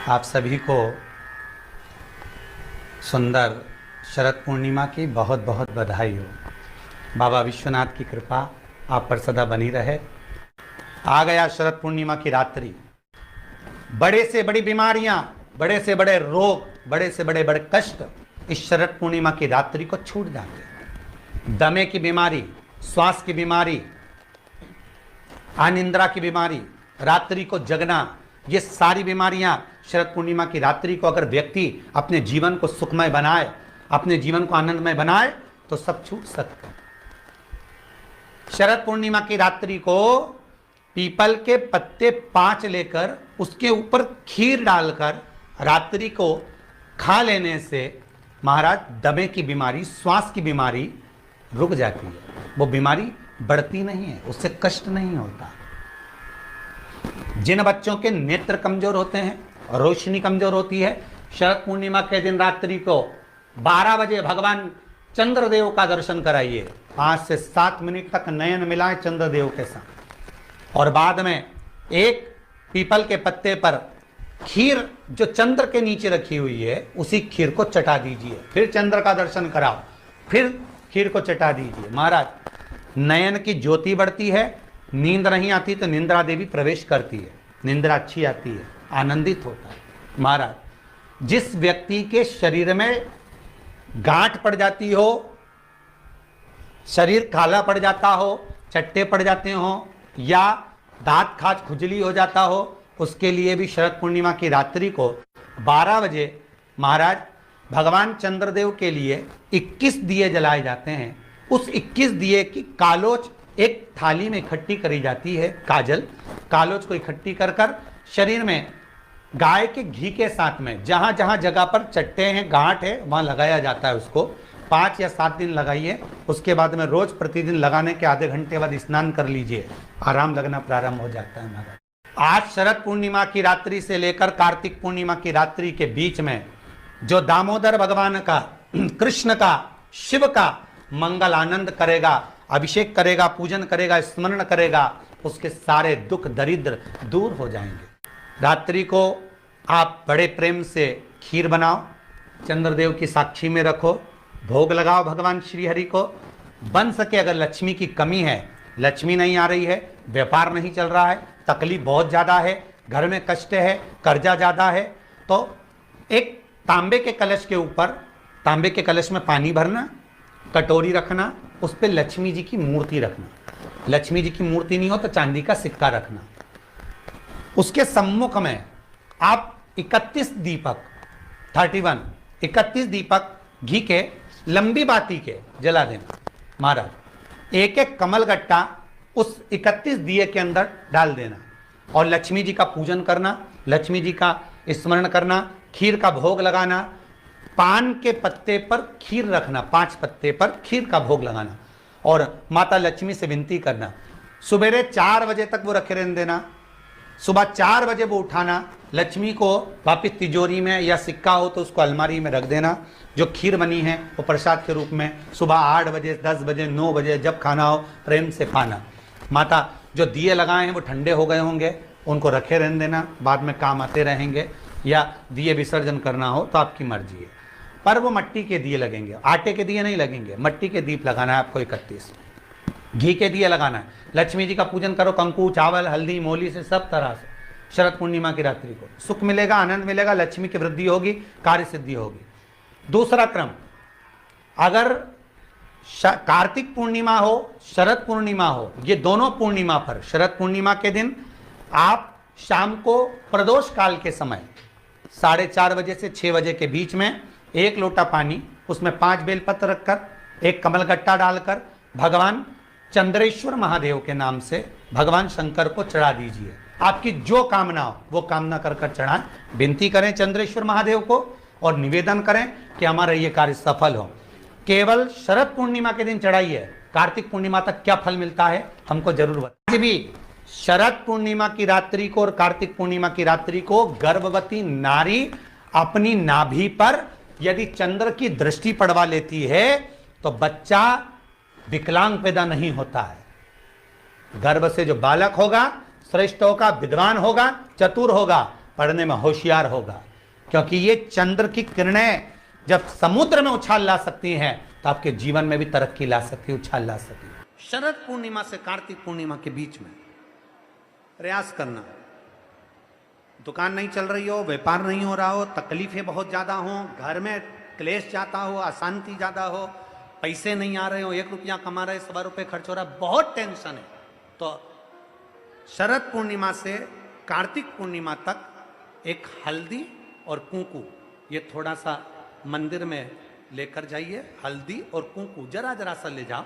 आप सभी को सुंदर शरद पूर्णिमा की बहुत बहुत बधाई हो। बाबा विश्वनाथ की कृपा आप पर सदा बनी रहे। आ गया शरद पूर्णिमा की रात्रि। बड़े से बड़ी बीमारियां, बड़े से बड़े रोग, बड़े से बड़े बड़े कष्ट इस शरद पूर्णिमा की रात्रि को छूट जाते हैं। दमे की बीमारी, श्वास की बीमारी, अनिद्रा की बीमारी, रात्रि को जगना, ये सारी बीमारियां शरद पूर्णिमा की रात्रि को अगर व्यक्ति अपने जीवन को सुखमय बनाए, अपने जीवन को आनंदमय बनाए तो सब छूट सकता है। शरद पूर्णिमा की रात्रि को पीपल के पत्ते 5 लेकर उसके ऊपर खीर डालकर रात्रि को खा लेने से महाराज दमे की बीमारी, श्वास की बीमारी रुक जाती है। वो बीमारी बढ़ती नहीं है, उससे कष्ट नहीं होता। जिन बच्चों के नेत्र कमजोर होते हैं, रोशनी कमजोर होती है, शरद पूर्णिमा के दिन रात्रि को 12 बजे भगवान चंद्रदेव का दर्शन कराइए। 5 से 7 मिनट तक नयन मिलाएं चंद्रदेव के साथ और बाद में एक पीपल के पत्ते पर खीर जो चंद्र के नीचे रखी हुई है उसी खीर को चटा दीजिए। फिर चंद्र का दर्शन कराओ, फिर खीर को चटा दीजिए। महाराज नयन की ज्योति बढ़ती है, नींद नहीं आती तो निंद्रा देवी प्रवेश करती है, निंद्रा अच्छी आती है, आनंदित होता है। महाराज जिस व्यक्ति के शरीर में गांठ पड़ जाती हो, शरीर काला पड़ जाता हो, चट्टे पड़ जाते हो या दांत खाज खुजली हो जाता हो, उसके लिए भी शरद पूर्णिमा की रात्रि को 12 बजे महाराज भगवान चंद्रदेव के लिए 21 दिए जलाए जाते हैं। उस 21 दिए की कालोच एक थाली में इकट्ठी करी जाती है। कालोच को इकट्ठी कर कर शरीर में गाय के घी के साथ में जहां जहां जगह पर चट्टे हैं, गांठ है, वहां लगाया जाता है। उसको 5 या 7 दिन लगाइए। उसके बाद में रोज प्रतिदिन लगाने के आधे घंटे बाद स्नान कर लीजिए, आराम लगना प्रारंभ हो जाता है। महाराज आज शरद पूर्णिमा की रात्रि से लेकर कार्तिक पूर्णिमा की रात्रि के बीच में जो दामोदर भगवान का, कृष्ण का, शिव का मंगल आनंद करेगा, अभिषेक करेगा, पूजन करेगा, स्मरण करेगा, उसके सारे दुख दरिद्र दूर हो जाएंगे। रात्रि को आप बड़े प्रेम से खीर बनाओ, चंद्रदेव की साक्षी में रखो, भोग लगाओ भगवान श्री हरि को। बन सके अगर लक्ष्मी की कमी है, लक्ष्मी नहीं आ रही है, व्यापार नहीं चल रहा है, तकलीफ बहुत ज़्यादा है, घर में कष्ट है, कर्जा ज़्यादा है, तो एक तांबे के कलश के ऊपर, तांबे के कलश में पानी भरना, कटोरी रखना, उस पर लक्ष्मी जी की मूर्ति रखना। लक्ष्मी जी की मूर्ति नहीं हो तो चांदी का सिक्का रखना। उसके सम्मुख में आप 31 दीपक 31 दीपक घी के लंबी बाती के जला देना। महाराज एक एक कमल गट्टा उस 31 दिए के अंदर डाल देना और लक्ष्मी जी का पूजन करना, लक्ष्मी जी का स्मरण करना, खीर का भोग लगाना, पान के पत्ते पर खीर रखना, 5 पत्ते पर खीर का भोग लगाना और माता लक्ष्मी से विनती करना। सुबेरे 4 बजे तक वो रखे रहने देना, सुबह 4 बजे वो उठाना, लक्ष्मी को वापिस तिजोरी में या सिक्का हो तो उसको अलमारी में रख देना। जो खीर बनी है वो प्रसाद के रूप में सुबह 8 बजे, 10 बजे, 9 बजे जब खाना हो प्रेम से खाना। माता जो दिए लगाए हैं वो ठंडे हो गए होंगे, उनको रखे रहने देना, बाद में काम आते रहेंगे, या दिए विसर्जन करना हो तो आपकी मर्जी है। पर वो मिट्टी के दिए लगेंगे, आटे के दिए नहीं लगेंगे, मिट्टी के दीप लगाना है आपको। 31 घी के दिए लगाना है। लक्ष्मी जी का पूजन करो, कंकु, चावल, हल्दी, मोली से, सब तरह से। शरद पूर्णिमा की रात्रि को सुख मिलेगा, आनंद मिलेगा, लक्ष्मी की वृद्धि होगी, कार्य सिद्धि होगी। दूसरा क्रम, अगर कार्तिक पूर्णिमा हो, शरद पूर्णिमा हो, ये दोनों पूर्णिमा पर शरद पूर्णिमा के दिन आप शाम को प्रदोष काल के समय 4:30 बजे से 6 बजे के बीच में 1 लोटा पानी, उसमें 5 बेलपत्र रखकर, एक कमलगट्टा डालकर भगवान चंद्रेश्वर महादेव के नाम से भगवान शंकर को चढ़ा दीजिए। आपकी जो कामना हो वो कामना कर कर चढ़ाएं, विनती करें चंद्रेश्वर महादेव को और निवेदन करें कि हमारा ये कार्य सफल हो। केवल शरद पूर्णिमा के दिन चढ़ाइए, कार्तिक पूर्णिमा तक क्या फल मिलता है हमको जरूर बताइए। भी शरद पूर्णिमा की रात्रि को और कार्तिक पूर्णिमा की रात्रि को गर्भवती नारी अपनी नाभि पर यदि चंद्र की दृष्टि पड़वा लेती है तो बच्चा विकलांग पैदा नहीं होता है। गर्भ से जो बालक होगा श्रेष्ठ होगा, विद्वान होगा, चतुर होगा, पढ़ने में होशियार होगा, क्योंकि ये चंद्र की किरणें जब समुद्र में उछाल ला सकती हैं तो आपके जीवन में भी तरक्की ला सकती है, उछाल ला सकती है। शरद पूर्णिमा से कार्तिक पूर्णिमा के बीच में प्रयास करना। दुकान नहीं चल रही हो, व्यापार नहीं हो रहा हो, तकलीफें बहुत ज़्यादा हो, घर में क्लेश जाता हो, अशांति ज़्यादा हो, पैसे नहीं आ रहे हो, 1 रुपया कमा रहे 1.25 रुपये खर्च हो रहा है, बहुत टेंशन है, तो शरद पूर्णिमा से कार्तिक पूर्णिमा तक एक हल्दी और कुंकू ये थोड़ा सा मंदिर में लेकर जाइए। हल्दी और कुंकू जरा जरा सा ले जाओ,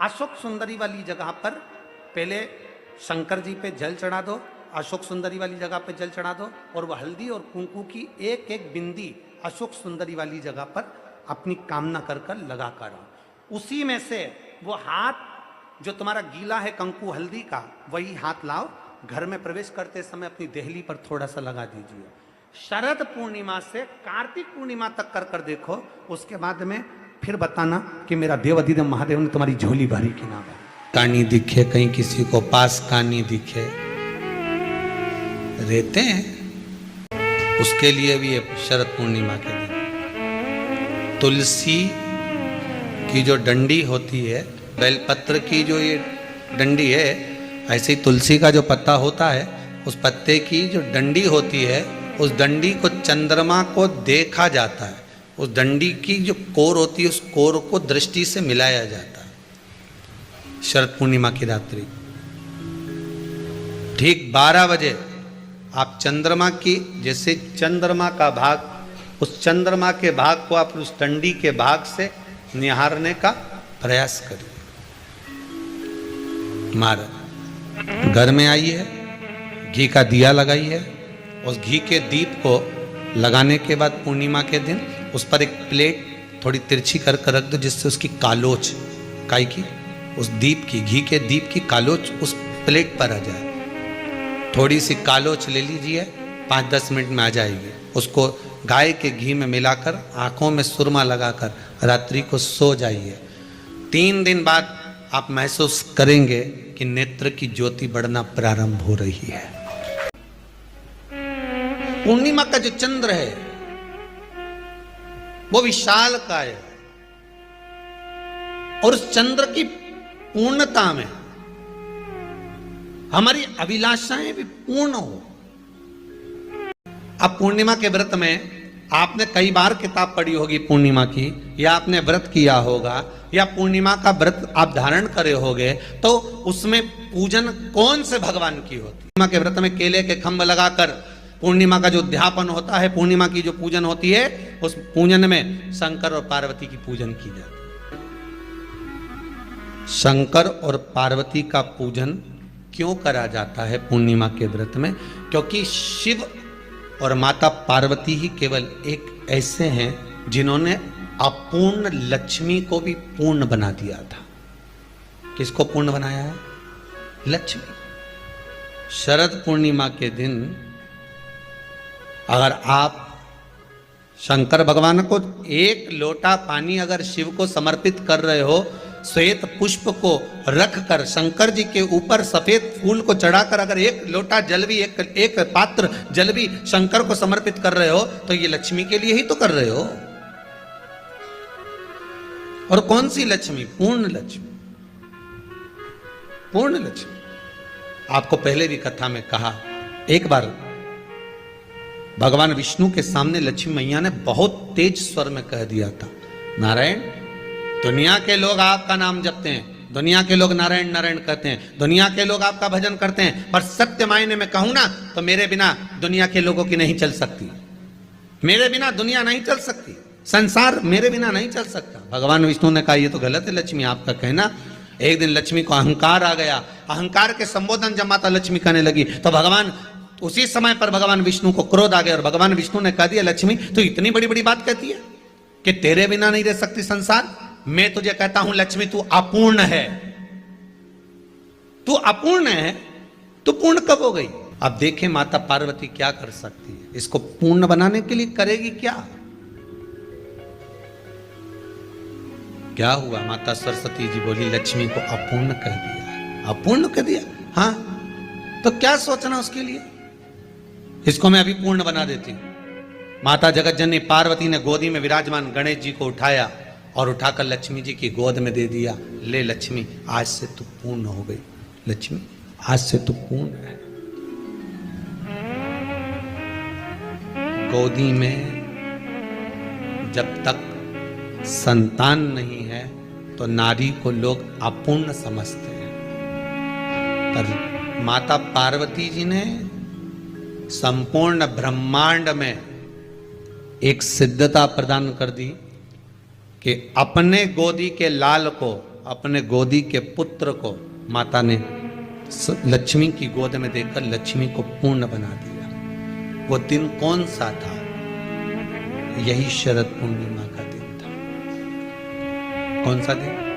अशोक सुंदरी वाली जगह पर पहले शंकर जी पे जल चढ़ा दो, अशोक सुंदरी वाली जगह पे जल चढ़ा दो, और वह हल्दी और कुंकू की एक एक बिंदी अशोक सुंदरी वाली जगह पर अपनी कामना कर कर लगा कर आओ। उसी में से वो हाथ जो तुम्हारा गीला है कंकु हल्दी का, वही हाथ लाओ, घर में प्रवेश करते समय अपनी देहली पर थोड़ा सा लगा दीजिए। शरद पूर्णिमा से कार्तिक पूर्णिमा तक कर कर देखो, उसके बाद में फिर बताना कि मेरा देवाधिदेव महादेव ने तुम्हारी झोली भरी कि ना भरी। कानी दिखे कहीं किसी को पास कानी दिखे, रहते हैं, उसके लिए भी शरद पूर्णिमा के दिन तुलसी की जो डंडी होती है, बेलपत्र की जो ये डंडी है, ऐसे ही तुलसी का जो पत्ता होता है, उस पत्ते की जो डंडी होती है, उस डंडी को चंद्रमा को देखा जाता है, उस डंडी की जो कोर होती है उस कोर को दृष्टि से मिलाया जाता है। शरद पूर्णिमा की रात्रि ठीक 12 बजे आप चंद्रमा की, जैसे चंद्रमा का भाग, उस चंद्रमा के भाग को आप उस डंडी के भाग से निहारने का प्रयास करिए। महाराज घर में आई है, घी का दिया लगाई है, उस घी के दीप को लगाने के बाद पूर्णिमा के दिन उस पर एक प्लेट थोड़ी तिरछी कर कर रख दो, जिससे उसकी कालोच, काय की, उस दीप की, घी के दीप की कालोच उस प्लेट पर आ जाए। थोड़ी सी कालोच ले लीजिए, 5-10 मिनट में आ जाएगी। उसको गाय के घी में मिलाकर आंखों में सुरमा लगाकर रात्रि को सो जाइए। 3 दिन बाद आप महसूस करेंगे कि नेत्र की ज्योति बढ़ना प्रारंभ हो रही है। पूर्णिमा का जो चंद्र है वो विशाल का है, और उस चंद्र की पूर्णता में हमारी अभिलाषाएं भी पूर्ण हो। अब पूर्णिमा के व्रत में आपने कई बार किताब पढ़ी होगी पूर्णिमा की, या आपने व्रत किया होगा, या पूर्णिमा का व्रत आप धारण करे होगे, तो उसमें पूजन कौन से भगवान की होती? पूर्णिमा के व्रत में केले के खंभ लगाकर पूर्णिमा का जो उद्यापन होता है, पूर्णिमा की जो पूजन होती है, उस पूजन में शंकर और पार्वती की पूजन की जाती है। शंकर और पार्वती का पूजन क्यों करा जाता है पूर्णिमा के व्रत में? क्योंकि शिव और माता पार्वती ही केवल एक ऐसे हैं जिन्होंने अपूर्ण लक्ष्मी को भी पूर्ण बना दिया था। किसको पूर्ण बनाया है? लक्ष्मी। शरद पूर्णिमा के दिन अगर आप शंकर भगवान को 1 लोटा पानी अगर शिव को समर्पित कर रहे हो, श्वेत पुष्प को रखकर शंकर जी के ऊपर सफेद फूल को चढ़ाकर अगर 1 लोटा जल भी, एक पात्र जल भी शंकर को समर्पित कर रहे हो, तो ये लक्ष्मी के लिए ही तो कर रहे हो। और कौन सी लक्ष्मी? पूर्ण लक्ष्मी। पूर्ण लक्ष्मी। आपको पहले भी कथा में कहा, एक बार भगवान विष्णु के सामने लक्ष्मी मैया ने बहुत तेज स्वर में कह दिया था, नारायण, दुनिया के लोग आपका नाम जपते हैं, दुनिया के लोग नारायण नारायण कहते हैं, दुनिया के लोग आपका भजन करते हैं, पर सत्य मायने में कहूं ना तो मेरे बिना दुनिया के लोगों की नहीं चल सकती, मेरे बिना दुनिया नहीं चल सकती, संसार मेरे बिना नहीं चल सकता। भगवान विष्णु ने कहा, ये तो गलत है लक्ष्मी आपका कहना। एक दिन लक्ष्मी को अहंकार आ गया, अहंकार के संबोधन जब माता लक्ष्मी करने लगी तो भगवान, उसी समय पर भगवान विष्णु को क्रोध आ गया, और भगवान विष्णु ने कह दिया, लक्ष्मी तू इतनी बड़ी बड़ी बात कहती है कि तेरे बिना नहीं रह सकती संसार। मैं तुझे कहता हूं लक्ष्मी, तू अपूर्ण है, तू अपूर्ण है, तू पूर्ण कब हो गई? अब देखें माता पार्वती क्या कर सकती है, इसको पूर्ण बनाने के लिए करेगी क्या? क्या हुआ? माता सरस्वती जी बोली, लक्ष्मी को अपूर्ण कह दिया। अपूर्ण कह दिया? हाँ, तो क्या सोचना उसके लिए? इसको मैं अभी पूर्ण बना देती हूं। माता जगत जननी पार्वती ने गोदी में विराजमान गणेश जी को उठाया और उठाकर लक्ष्मी जी की गोद में दे दिया। ले लक्ष्मी, आज से तू पूर्ण हो गई। लक्ष्मी, आज से तू पूर्ण है। गोदी में जब तक संतान नहीं है तो नारी को लोग अपूर्ण समझते हैं, पर माता पार्वती जी ने संपूर्ण ब्रह्मांड में एक सिद्धता प्रदान कर दी कि अपने गोदी के लाल को, अपने गोदी के पुत्र को माता ने लक्ष्मी की गोद में देकर लक्ष्मी को पूर्ण बना दिया। वो दिन कौन सा था? यही शरद पूर्णिमा का दिन था। कौन सा दिन?